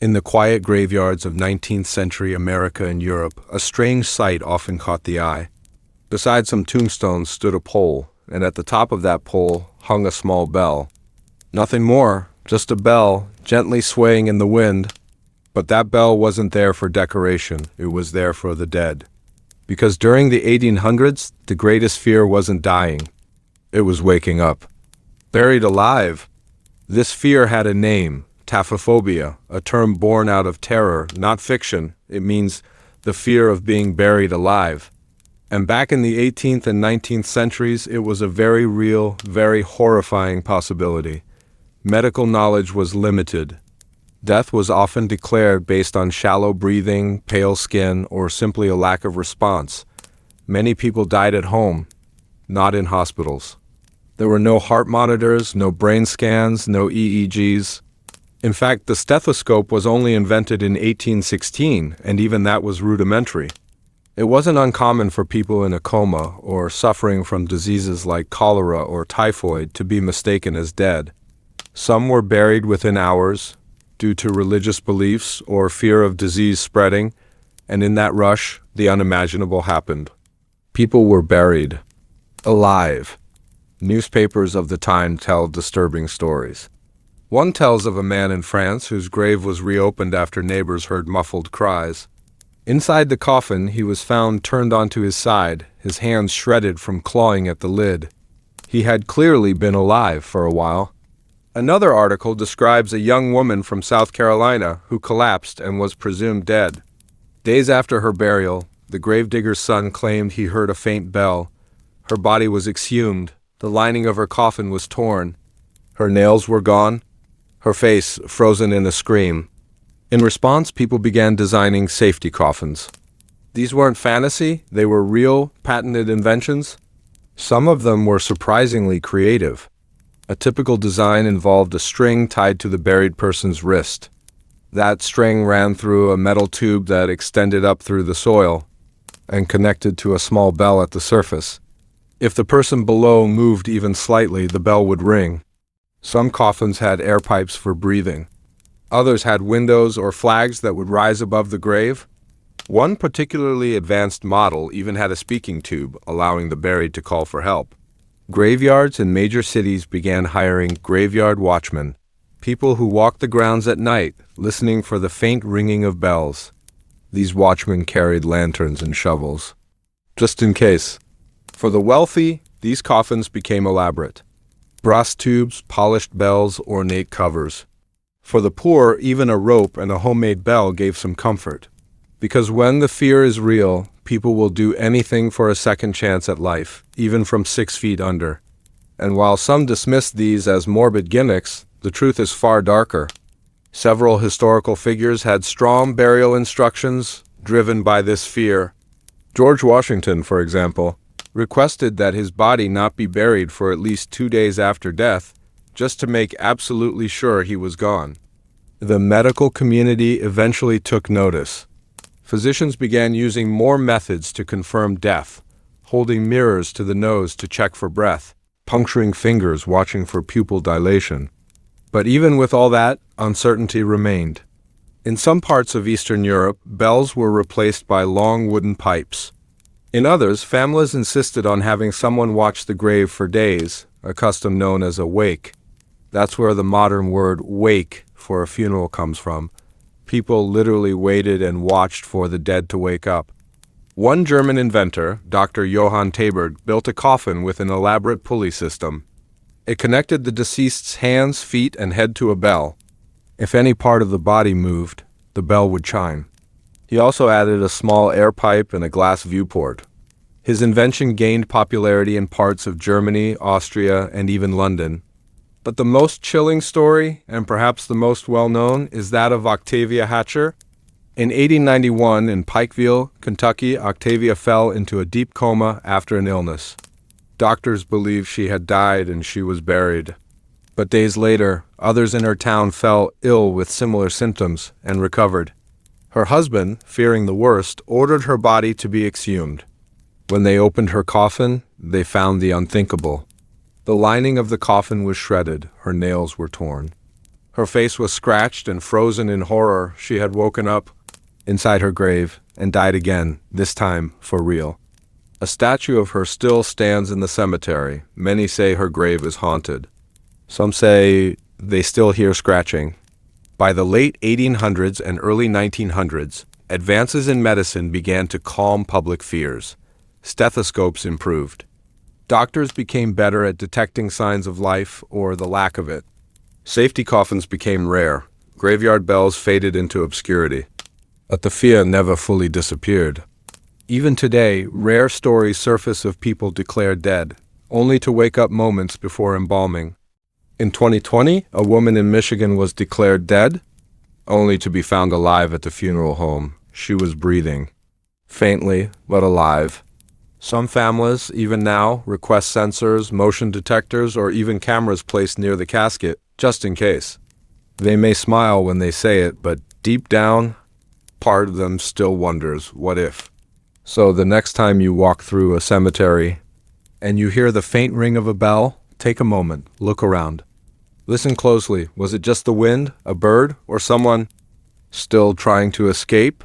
In the quiet graveyards of 19th century America and Europe, a strange sight often caught the eye. Beside some tombstones stood a pole, and at the top of that pole hung a small bell. Nothing more, just a bell, gently swaying in the wind. But that bell wasn't there for decoration, it was there for the dead. Because during the 1800s, the greatest fear wasn't dying, it was waking up. Buried alive. This fear had a name, taphophobia, a term born out of terror, not fiction. It means the fear of being buried alive. And back in the 18th and 19th centuries, it was a very real, very horrifying possibility. Medical knowledge was limited. Death was often declared based on shallow breathing, pale skin, or simply a lack of response. Many people died at home, not in hospitals. There were no heart monitors, no brain scans, no EEGs. In fact, the stethoscope was only invented in 1816, and even that was rudimentary. It wasn't uncommon for people in a coma or suffering from diseases like cholera or typhoid to be mistaken as dead. Some were buried within hours due to religious beliefs or fear of disease spreading, and in that rush, the unimaginable happened. People were buried alive. Newspapers of the time tell disturbing stories. One tells of a man in France whose grave was reopened after neighbors heard muffled cries. Inside the coffin, he was found turned onto his side, his hands shredded from clawing at the lid. He had clearly been alive for a while. Another article describes a young woman from South Carolina who collapsed and was presumed dead. Days after her burial, the gravedigger's son claimed he heard a faint bell. Her body was exhumed. The lining of her coffin was torn. Her nails were gone. Her face frozen in a scream. In response, people began designing safety coffins. These weren't fantasy, they were real, patented inventions. Some of them were surprisingly creative. A typical design involved a string tied to the buried person's wrist. That string ran through a metal tube that extended up through the soil and connected to a small bell at the surface. If the person below moved even slightly, the bell would ring. Some coffins had air pipes for breathing. Others had windows or flags that would rise above the grave. One particularly advanced model even had a speaking tube, allowing the buried to call for help. Graveyards in major cities began hiring graveyard watchmen, people who walked the grounds at night, listening for the faint ringing of bells. These watchmen carried lanterns and shovels, just in case. For the wealthy, these coffins became elaborate. Brass tubes, polished bells, ornate covers. For the poor, even a rope and a homemade bell gave some comfort. Because when the fear is real, people will do anything for a second chance at life, even from 6 feet under. And while some dismiss these as morbid gimmicks, the truth is far darker. Several historical figures had strong burial instructions driven by this fear. George Washington, for example, requested that his body not be buried for at least 2 days after death, just to make absolutely sure he was gone. The medical community eventually took notice. Physicians began using more methods to confirm death, holding mirrors to the nose to check for breath, puncturing fingers watching for pupil dilation. But even with all that, uncertainty remained. In some parts of Eastern Europe, bells were replaced by long wooden pipes. In others, families insisted on having someone watch the grave for days, a custom known as a wake. That's where the modern word wake for a funeral comes from. People literally waited and watched for the dead to wake up. One German inventor, Dr. Johann Taberg, built a coffin with an elaborate pulley system. It connected the deceased's hands, feet, and head to a bell. If any part of the body moved, the bell would chime. He also added a small air pipe and a glass viewport. His invention gained popularity in parts of Germany, Austria, and even London. But the most chilling story, and perhaps the most well-known, is that of Octavia Hatcher. In 1891, in Pikeville, Kentucky, Octavia fell into a deep coma after an illness. Doctors believed she had died and she was buried. But days later, others in her town fell ill with similar symptoms and recovered. Her husband, fearing the worst, ordered her body to be exhumed. When they opened her coffin, they found the unthinkable. The lining of the coffin was shredded, her nails were torn. Her face was scratched and frozen in horror. She had woken up inside her grave and died again, this time for real. A statue of her still stands in the cemetery. Many say her grave is haunted. Some say they still hear scratching. By the late 1800s and early 1900s, advances in medicine began to calm public fears. Stethoscopes improved. Doctors became better at detecting signs of life or the lack of it. Safety coffins became rare. Graveyard bells faded into obscurity. But the fear never fully disappeared. Even today, rare stories surface of people declared dead, only to wake up moments before embalming. In 2020, a woman in Michigan was declared dead, only to be found alive at the funeral home. She was breathing, faintly, but alive. Some families, even now, request sensors, motion detectors, or even cameras placed near the casket, just in case. They may smile when they say it, but deep down, part of them still wonders, what if? So the next time you walk through a cemetery and you hear the faint ring of a bell, take a moment, look around. Listen closely. Was it just the wind, a bird, or someone still trying to escape?